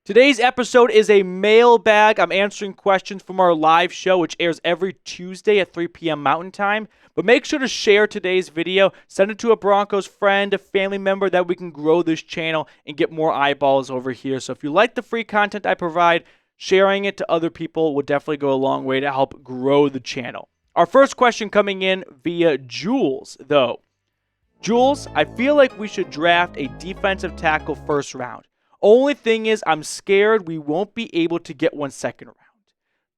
Today's episode is a mailbag. I'm answering questions from our live show, which airs every Tuesday at 3 p.m. Mountain Time. But make sure to share today's video. Send it to a Broncos friend, a family member, that we can grow this channel and get more eyeballs over here. So if you like the free content I provide, sharing it to other people will definitely go a long way to help grow the channel. Our first question coming in via Jules, though. Jules, I feel like we should draft a defensive tackle first round. Only thing is, I'm scared we won't be able to get one second round.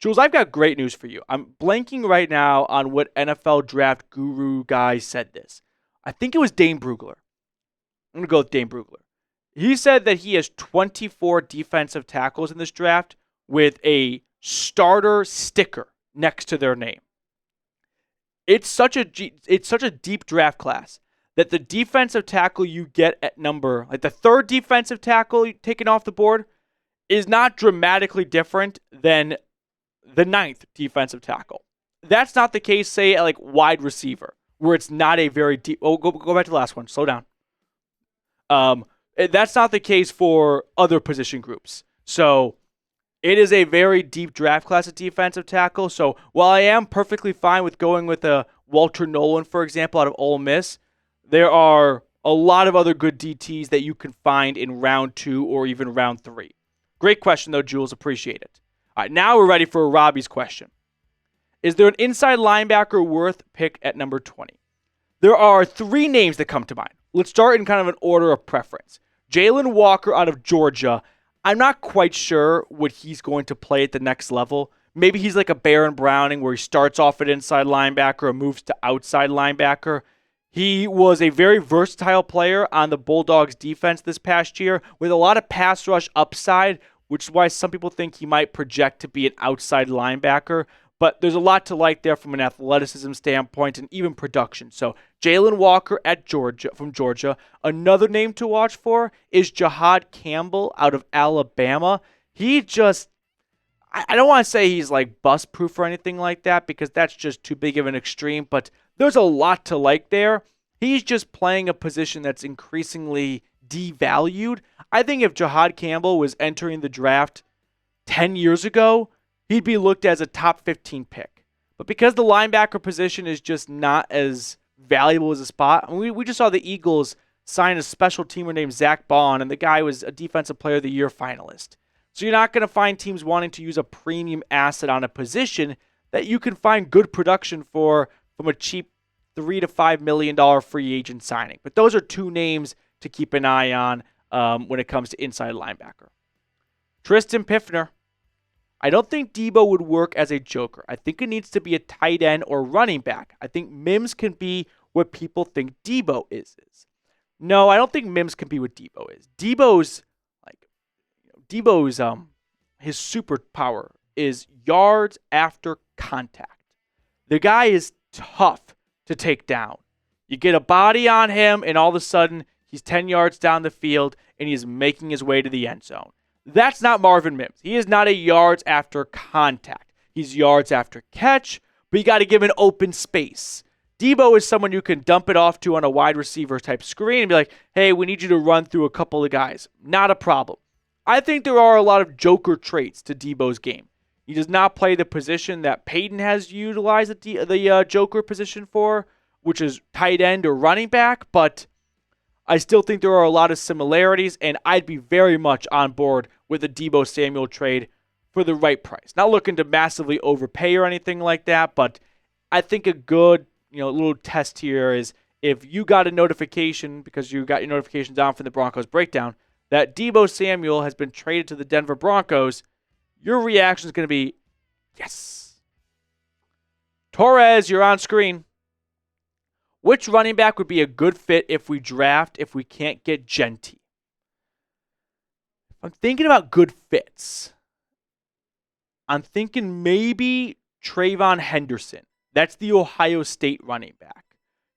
Jules, I've got great news for you. I'm blanking right now on what NFL draft guru guy said this. I think it was Dane Brugler. I'm going to go with Dane Brugler. He said that he has 24 defensive tackles in this draft with a starter sticker next to their name. It's such a deep draft class that the defensive tackle you get at number, like the third defensive tackle taken off the board, is not dramatically different than the ninth defensive tackle. That's not the case, say, at like wide receiver, where it's not a very deep. Oh, go back to the last one. Slow down. That's not the case for other position groups. So it is a very deep draft class of defensive tackle. So while I am perfectly fine with going with a Walter Nolan, for example, out of Ole Miss, there are a lot of other good DTs that you can find in round 2 or even round 3. Great question, though, Jules. Appreciate it. All right, now we're ready for Robbie's question. Is there an inside linebacker worth pick at number 20? There are 3 names that come to mind. Let's start in kind of an order of preference. Jalen Walker out of Georgia. I'm not quite sure what he's going to play at the next level. Maybe he's like a Baron Browning where he starts off at inside linebacker and moves to outside linebacker. He was a very versatile player on the Bulldogs defense this past year with a lot of pass rush upside, which is why some people think he might project to be an outside linebacker. But there's a lot to like there from an athleticism standpoint and even production. So Jalen Walker from Georgia. Another name to watch for is Jahad Campbell out of Alabama. He just, I don't want to say he's like bust proof or anything like that because that's just too big of an extreme, but there's a lot to like there. He's just playing a position that's increasingly devalued. I think if Jahad Campbell was entering the draft 10 years ago, he'd be looked as a top 15 pick. But because the linebacker position is just not as valuable as a spot, I mean, we just saw the Eagles sign a special teamer named Zack Baun, and the guy was a Defensive Player of the Year finalist. So you're not going to find teams wanting to use a premium asset on a position that you can find good production for from a cheap $3 to $5 million free agent signing. But those are 2 names to keep an eye on when it comes to inside linebacker. Tristan Piffner. I don't think Deebo would work as a joker. I think it needs to be a tight end or running back. I think Mims can be what people think Deebo is. No, I don't think Mims can be what Deebo is. Deebo's his superpower is yards after contact. The guy is tough to take down. You get a body on him, and all of a sudden, he's 10 yards down the field, and he's making his way to the end zone. That's not Marvin Mims. He is not a yards after contact. He's yards after catch, but you got to give him an open space. Deebo is someone you can dump it off to on a wide receiver type screen and be like, hey, we need you to run through a couple of guys. Not a problem. I think there are a lot of joker traits to Deebo's game. He does not play the position that Peyton has utilized the joker position for, which is tight end or running back, but I still think there are a lot of similarities, and I'd be very much on board with a Deebo Samuel trade for the right price. Not looking to massively overpay or anything like that, but I think a good little test here is if you got a notification, because you got your notifications on from the Broncos Breakdown, that Deebo Samuel has been traded to the Denver Broncos, your reaction is going to be, yes. Torres, you're on screen. Which running back would be a good fit if we can't get Jeanty? I'm thinking about good fits. I'm thinking maybe Trayvon Henderson. That's the Ohio State running back.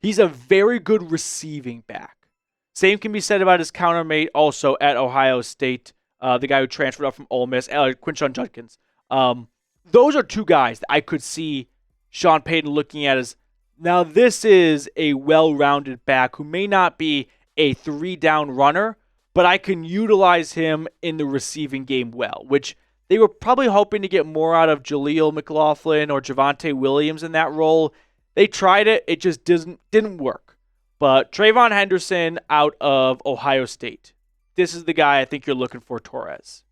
He's a very good receiving back. Same can be said about his countermate also at Ohio State, the guy who transferred up from Ole Miss, Quinshon Judkins. Those are 2 guys that I could see Sean Payton looking at as, now this is a well-rounded back who may not be a 3-down runner, but I can utilize him in the receiving game well, which they were probably hoping to get more out of Jaleel McLaughlin or Javonte Williams in that role. They tried it. It just didn't work. But Trayvon Henderson out of Ohio State. This is the guy I think you're looking for, Torres.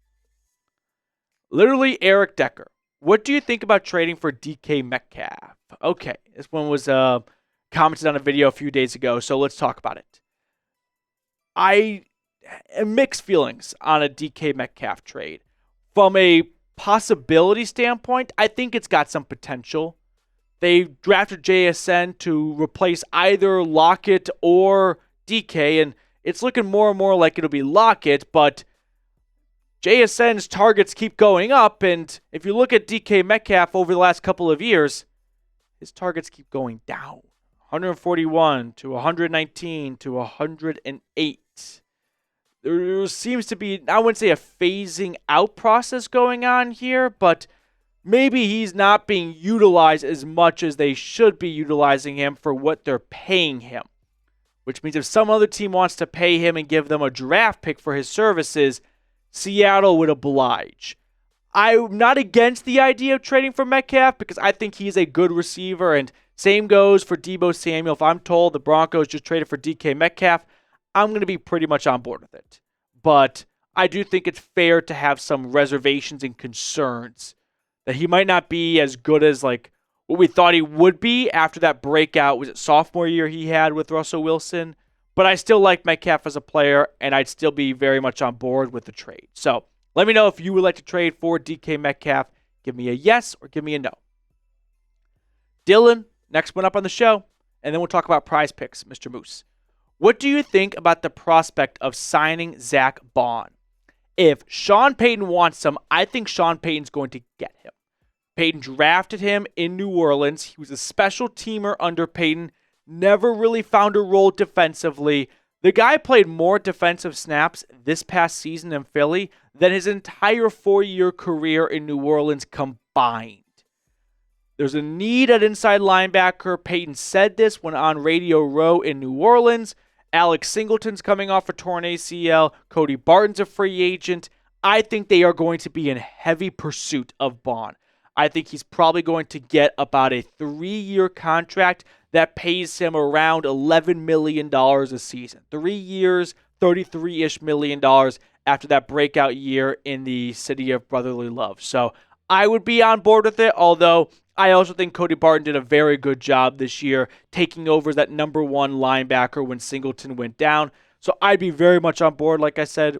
Literally Eric Decker. What do you think about trading for DK Metcalf? Okay, this one was commented on a video a few days ago, so let's talk about it. I am mixed feelings on a DK Metcalf trade. From a possibility standpoint, I think it's got some potential. They drafted JSN to replace either Lockett or DK, and it's looking more and more like it'll be Lockett, but JSN's targets keep going up, and if you look at DK Metcalf over the last couple of years, his targets keep going down. 141 to 119 to 108. There seems to be, I wouldn't say a phasing out process going on here, but maybe he's not being utilized as much as they should be utilizing him for what they're paying him. Which means if some other team wants to pay him and give them a draft pick for his services, Seattle would oblige. I'm not against the idea of trading for Metcalf because I think he's a good receiver, and same goes for Deebo Samuel. If I'm told the Broncos just traded for DK Metcalf, I'm going to be pretty much on board with it. But I do think it's fair to have some reservations and concerns that he might not be as good as like what we thought he would be after that breakout, was it sophomore year he had with Russell Wilson? But I still like Metcalf as a player, and I'd still be very much on board with the trade. So let me know if you would like to trade for DK Metcalf. Give me a yes or give me a no. Dylan, next one up on the show, and then we'll talk about prize picks, Mr. Moose. What do you think about the prospect of signing Zack Baun? If Sean Payton wants him, I think Sean Payton's going to get him. Payton drafted him in New Orleans. He was a special teamer under Payton. Never really found a role defensively. The guy played more defensive snaps this past season in Philly than his entire 4-year career in New Orleans combined. There's a need at inside linebacker. Payton said this when on Radio Row in New Orleans. Alex Singleton's coming off a torn ACL. Cody Barton's a free agent. I think they are going to be in heavy pursuit of Baun. I think he's probably going to get about a 3-year contract that pays him around $11 million a season. 3 years, $33-ish million after that breakout year in the city of brotherly love. So I would be on board with it, although I also think Cody Barton did a very good job this year taking over as that number one linebacker when Singleton went down. So I'd be very much on board, like I said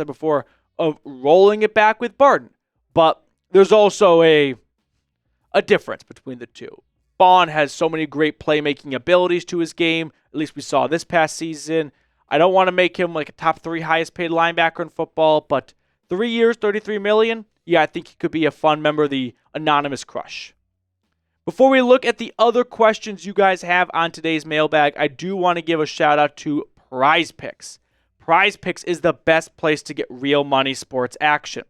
before, of rolling it back with Barton. But there's also a difference between the two. Baun has so many great playmaking abilities to his game. At least we saw this past season. I don't want to make him like a top 3 highest paid linebacker in football, but 3 years, $33 million. Yeah, I think he could be a fun member of the anonymous crush. Before we look at the other questions you guys have on today's mailbag, I do want to give a shout out to Prize Picks. Prize Picks is the best place to get real money sports action.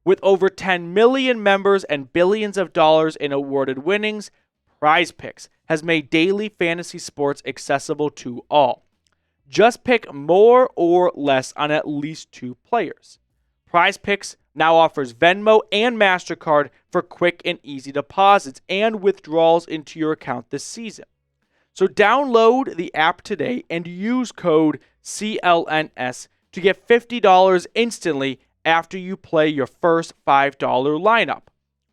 With over 10 million members and billions of dollars in awarded winnings, Prize Picks has made daily fantasy sports accessible to all. Just pick more or less on at least 2 players. Prize Picks now offers Venmo and MasterCard for quick and easy deposits and withdrawals into your account this season. So download the app today and use code CLNS to get $50 instantly after you play your first $5 lineup.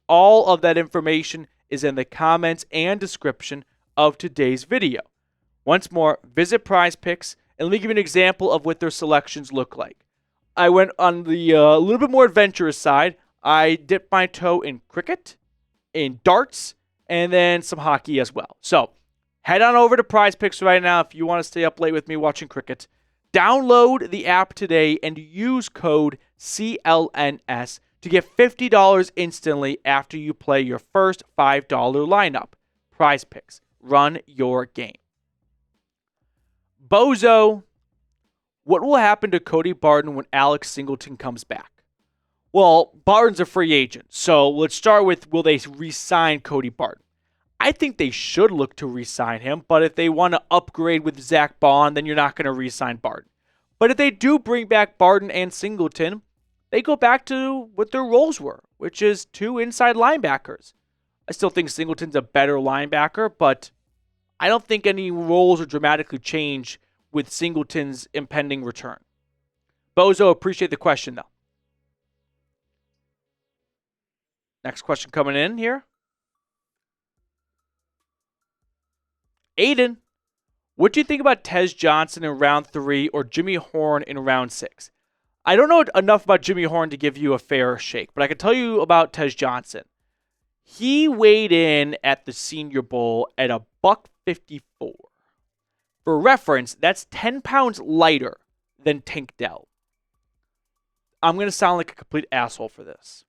All of that information is in the comments and description of today's video. Once more, visit Prize Picks and let me give you an example of what their selections look like. I went on the little bit more adventurous side. I dipped my toe in cricket, in darts, and then some hockey as well. So head on over to Prize Picks right now if you want to stay up late with me watching cricket. Download the app today and use code CLNS to get $50 instantly after you play your first $5 lineup. Prize Picks. Run your game. Bozo, what will happen to Cody Barton when Alex Singleton comes back? Well, Barton's a free agent, so let's start with, will they re-sign Cody Barton? I think they should look to re-sign him, but if they want to upgrade with Zack Baun, then you're not going to re-sign Barton. But if they do bring back Barton and Singleton, they go back to what their roles were, which is 2 inside linebackers. I still think Singleton's a better linebacker, but I don't think any roles will dramatically change with Singleton's impending return. Bozo, appreciate the question, though. Next question coming in here. Aiden, what do you think about Tez Johnson in round 3 or Jimmy Horn in round 6? I don't know enough about Jimmy Horn to give you a fair shake, but I can tell you about Tez Johnson. He weighed in at the Senior Bowl at a $154. For reference, that's 10 pounds lighter than Tank Dell. I'm going to sound like a complete asshole for this.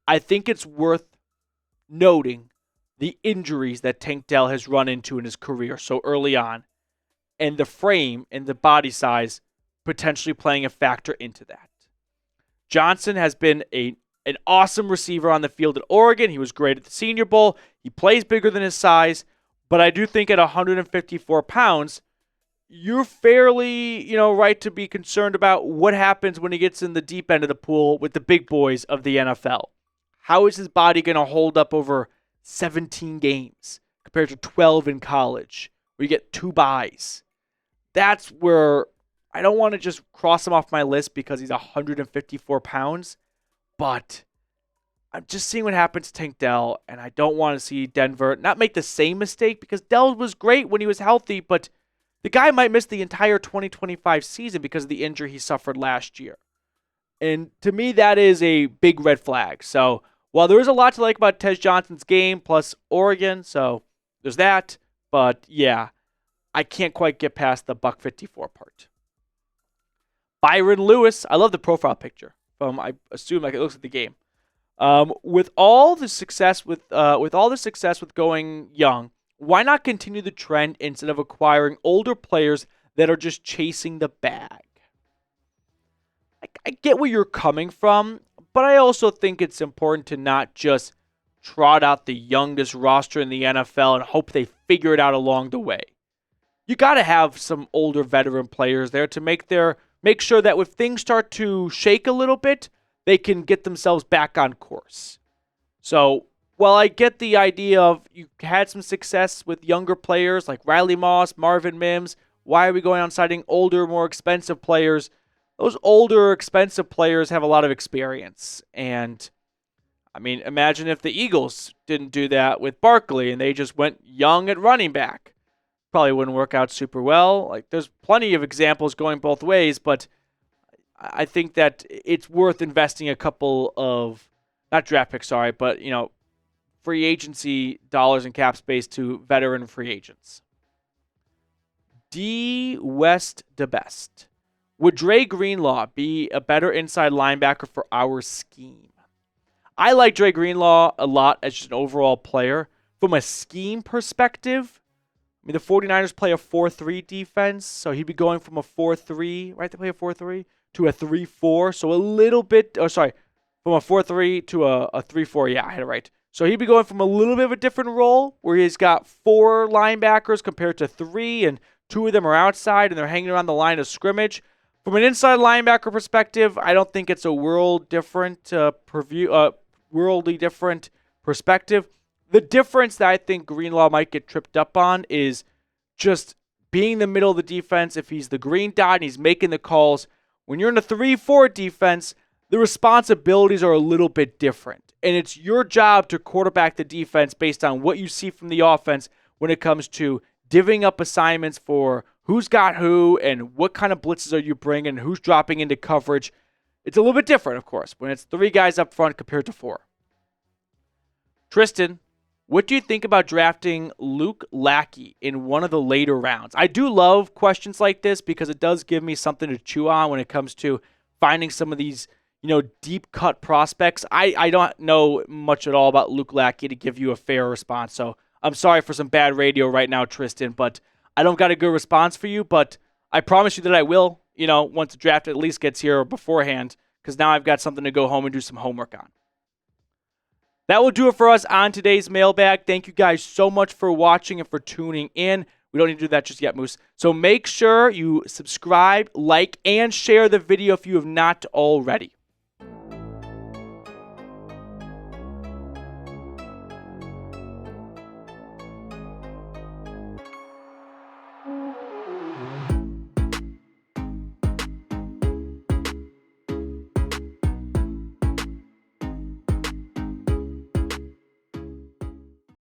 I think it's worth noting the injuries that Tank Dell has run into in his career so early on, and the frame and the body size potentially playing a factor into that. Johnson has been an awesome receiver on the field at Oregon. He was great at the Senior Bowl. He plays bigger than his size, but I do think at 154 pounds, you're fairly, right to be concerned about what happens when he gets in the deep end of the pool with the big boys of the NFL. How is his body going to hold up over 17 games compared to 12 in college, where you get 2 buys? That's where I don't want to just cross him off my list because he's 154 pounds, but I'm just seeing what happens to Tank Dell, and I don't want to see Denver not make the same mistake, because Dell was great when he was healthy, but the guy might miss the entire 2025 season because of the injury he suffered last year. And to me, that is a big red flag. So while there is a lot to like about Tez Johnson's game, plus Oregon, so there's that. But yeah, I can't quite get past the $154 part. Byron Lewis, I love the profile picture. I assume it looks at the game. With all the success with going young, why not continue the trend instead of acquiring older players that are just chasing the bag? I get where you're coming from, but I also think it's important to not just trot out the youngest roster in the NFL and hope they figure it out along the way. You got to have some older veteran players there to make sure that if things start to shake a little bit, they can get themselves back on course. So while I get the idea of you had some success with younger players like Riley Moss, Marvin Mims, why are we going on citing older, more expensive players? Those older, expensive players have a lot of experience. And, imagine if the Eagles didn't do that with Barkley and they just went young at running back. Probably wouldn't work out super well. There's plenty of examples going both ways, but I think that it's worth investing a couple of, not draft picks, but, free agency dollars and cap space to veteran free agents. D. West the Best. Would Dre Greenlaw be a better inside linebacker for our scheme? I like Dre Greenlaw a lot as just an overall player. From a scheme perspective, the 49ers play a 4-3 defense, so he'd be going from a 4-3, right? They play a 4-3 to a 3-4, so a little bit, from a 4-3 to a 3-4. Yeah, I had it right. So he'd be going from a little bit of a different role where he's got 4 linebackers compared to 3, and 2 of them are outside and they're hanging around the line of scrimmage. From an inside linebacker perspective, I don't think it's a worldly different perspective. The difference that I think Greenlaw might get tripped up on is just being in the middle of the defense. If he's the green dot and he's making the calls, when you're in a 3-4 defense, the responsibilities are a little bit different. And it's your job to quarterback the defense based on what you see from the offense when it comes to divvying up assignments for who's got who and what kind of blitzes are you bringing, who's dropping into coverage. It's a little bit different, of course, when it's 3 guys up front compared to 4. Tristan, what do you think about drafting Luke Lackey in one of the later rounds? I do love questions like this because it does give me something to chew on when it comes to finding some of these, deep cut prospects. I don't know much at all about Luke Lackey to give you a fair response. So I'm sorry for some bad radio right now, Tristan, but I don't got a good response for you, but I promise you that I will, once the draft at least gets here beforehand, because now I've got something to go home and do some homework on. That will do it for us on today's mailbag. Thank you guys so much for watching and for tuning in. We don't need to do that just yet, Moose. So make sure you subscribe, like, and share the video if you have not already.